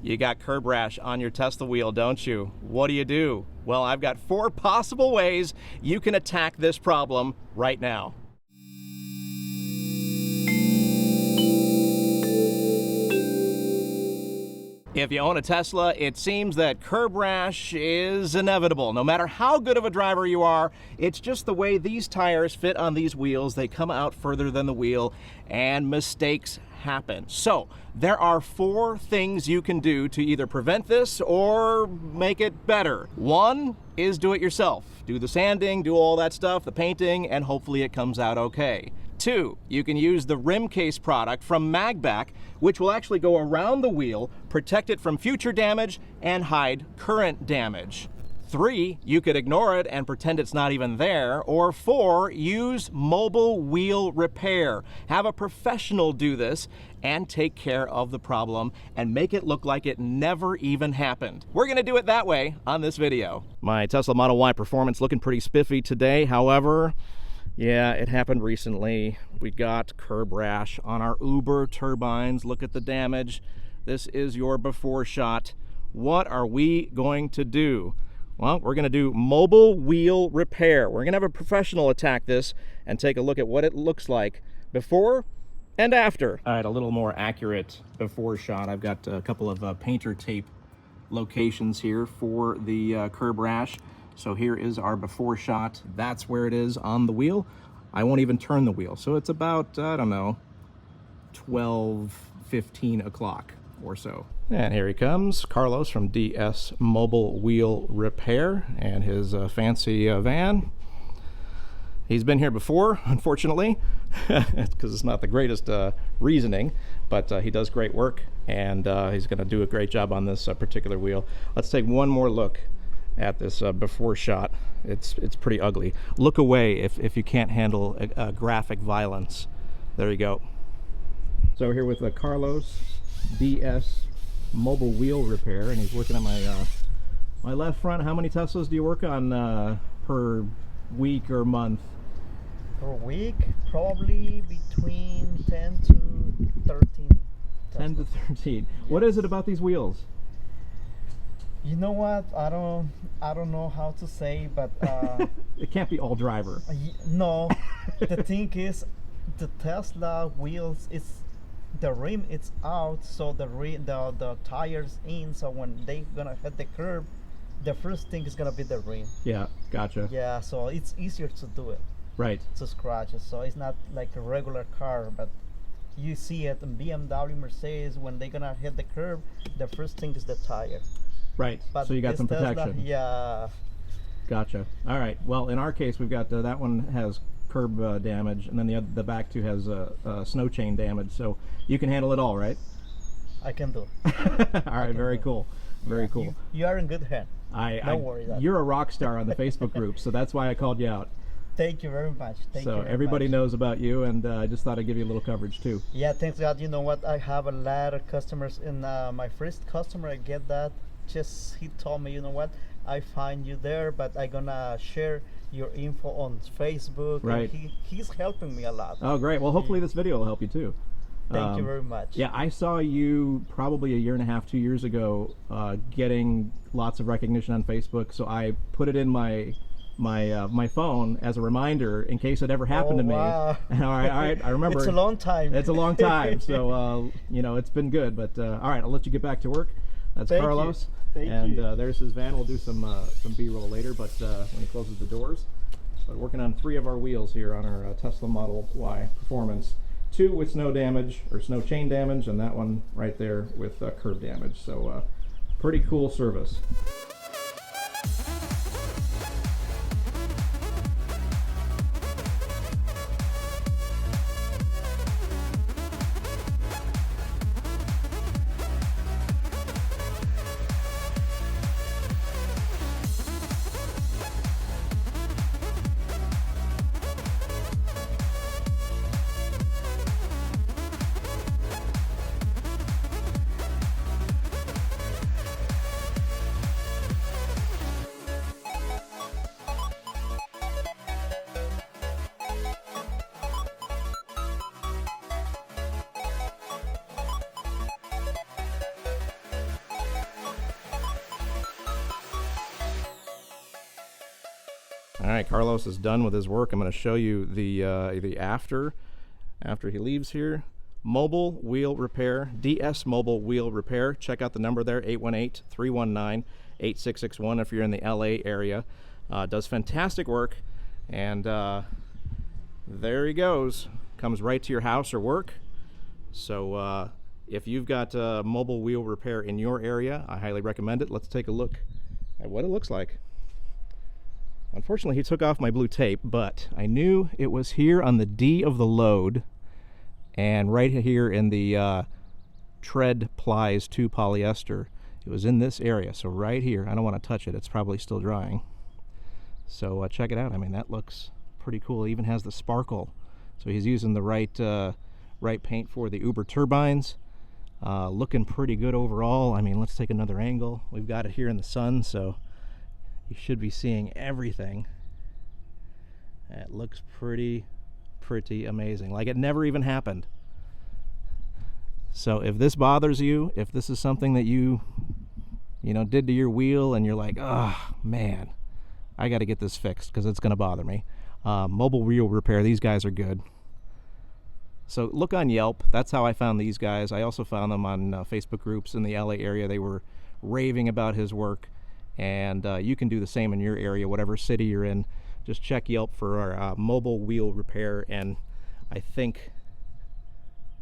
You got curb rash on your Tesla wheel, don't you? What do? Well, I've got 4 possible ways you can attack this problem right now. If you own a Tesla, it seems that curb rash is inevitable. No matter how good of a driver you are, it's just the way these tires fit on these wheels. They come out further than the wheel, and mistakes happen. So there are 4 things you can do to either prevent this or make it better. 1 is do it yourself. Do the sanding, do all that stuff, the painting, and hopefully it comes out okay. 2, you can use the rim case product from Magback, which will actually go around the wheel, protect it from future damage, and hide current damage. 3, you could ignore it and pretend it's not even there. Or 4, use mobile wheel repair. Have a professional do this and take care of the problem and make it look like it never even happened. We're gonna do it that way on this video. My Tesla Model Y Performance looking pretty spiffy today. However, yeah, it happened recently. We got curb rash on our Uber turbines. Look at the damage. This is your before shot. What are we going to do? Well, we're going to do mobile wheel repair. We're going to have a professional attack this and take a look at what it looks like before and after. All right, a little more accurate before shot. I've got a couple of painter tape locations here for the curb rash. So here is our before shot. That's where it is on the wheel. I won't even turn the wheel. So it's about, I don't know, 15 o'clock or so. And here he comes, Carlos from DS Mobile Wheel Repair and his fancy van. He's been here before, unfortunately, because it's not the greatest reasoning, but he does great work, and he's gonna do a great job on this particular wheel. Let's take one more look at this before shot. It's pretty ugly. Look away if you can't handle graphic violence. There you go. So here with Carlos, DS Mobile Wheel Repair, and he's working on my left front. How many Teslas do you work on per week or month? Per week, probably between 10 to 13 Teslas. 10 to 13. Yes. What is it about these wheels? You know what? I don't know how to say, but it can't be all driver. No, the thing is, the Tesla wheels, the rim it's out, so the tires in. So when they gonna hit the curb, the first thing is gonna be the rim. Yeah, gotcha. Yeah, so it's easier to do it. Right. To scratch it, so it's not like a regular car, but you see it in BMW, Mercedes, when they're gonna hit the curb, the first thing is the tire. Right, but so you got some protection. Tesla, yeah. Gotcha. All right, well, in our case, we've got that one has curb damage, and then the back two has snow chain damage, so you can handle it all, right? I can do. All right, very cool. Very cool. You are in good hands. Don't worry. You're a rock star on the Facebook group, so that's why I called you out. Thank you very much. So everybody knows about you, and I just thought I'd give you a little coverage too. Yeah, thanks God. You know what? I have a lot of customers, and my first customer, I get that. He told me, you know what? I find you there, but I'm gonna share your info on Facebook. Right. And he's helping me a lot. Oh, great. Well, hopefully this video will help you too. Thank you very much. Yeah, I saw you probably a year and a half, 2 years ago, getting lots of recognition on Facebook. So I put it in my phone as a reminder in case it ever happened to me. Wow. And all right, I remember. It's a long time. It's a long time. So you know, it's been good. But all right, I'll let you get back to work. That's Carlos. Thank you. And there's his van. We'll do some B-roll later, but when he closes the doors. But working on 3 of our wheels here on our Tesla Model Y Performance. 2 with snow damage, or snow chain damage, and that one right there with curb damage. So pretty cool service. All right, Carlos is done with his work. I'm going to show you the after he leaves here. Mobile Wheel Repair, DS Mobile Wheel Repair. Check out the number there, 818-319-8661 if you're in the LA area. Does fantastic work, and there he goes. Comes right to your house or work. So if you've got mobile wheel repair in your area, I highly recommend it. Let's take a look at what it looks like. Unfortunately, he took off my blue tape, but I knew it was here on the D of the load and right here in the tread plies 2 polyester. It was in this area, so right here. I don't want to touch it. It's probably still drying. So check it out. I mean, that looks pretty cool. It even has the sparkle. So he's using the right paint for the Uber turbines. Looking pretty good overall. I mean, let's take another angle. We've got it here in the sun, so you should be seeing everything. It looks pretty amazing, like it never even happened. So if this bothers you, if this is something that you did to your wheel and you're like, oh man, I got to get this fixed because it's going to bother me, mobile wheel repair, these guys are good. So look on Yelp. That's how I found these guys. I also found them on Facebook groups in the LA area. They were raving about his work. And you can do the same in your area, whatever city you're in. Just check Yelp for our mobile wheel repair, and I think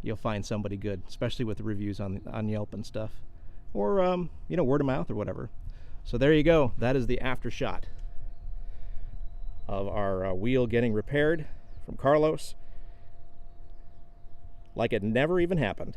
you'll find somebody good, especially with the reviews on Yelp and stuff, or word of mouth or whatever. So there you go. That is the after shot of our wheel getting repaired from Carlos, like it never even happened.